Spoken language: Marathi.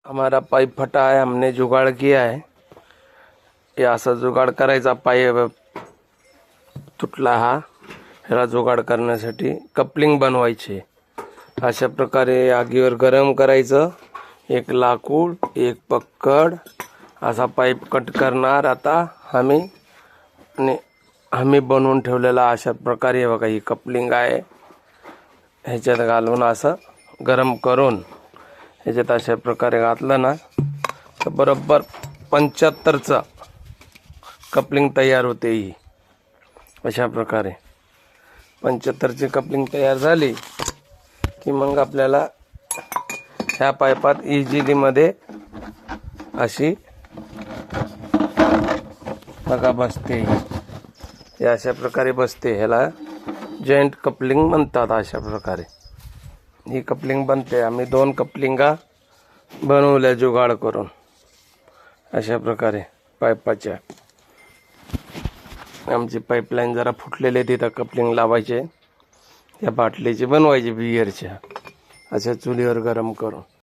हमारा पाइप फटा है, हमने जुगाड़ किया है। ये असा जुगाड़ करायचा, पाईप तुटला हा, ह्याला जुगाड़ करण्यासाठी कपलिंग बनवायचे। अशा प्रकारे आगीवर गरम करायचं, एक लाकूड एक पक्कड असा पाईप कट करणार। आता आम्ही बनवून ठेवलेला अशा प्रकारे बघा, ही कपलिंग आहे। ह्याच्यात घालून असं गरम करून ह्याच्यात अशा प्रकारे घातलं ना तर बरोबर 75चं कपलिंग तयार होते। ही अशा प्रकारे 75ची कपलिंग तयार झाली की मग आपल्याला ह्या पाईपात इझिली मध्ये अशी बघा बसते। हे अशा प्रकारे बसते, ह्याला जॉइंट कपलिंग म्हणतात। अशा प्रकारे ही कपलिंग बनते। आम्ही 2 कपलिंगा बनवल्या जुगाड करून अशा प्रकारे पाईपाच्या। आमची पाईपलाईन जरा फुटलेली, तिथं कपलिंग लावायचे, त्या बाटलीची बनवायची बियरच्या, अशा चुलीवर गरम करून।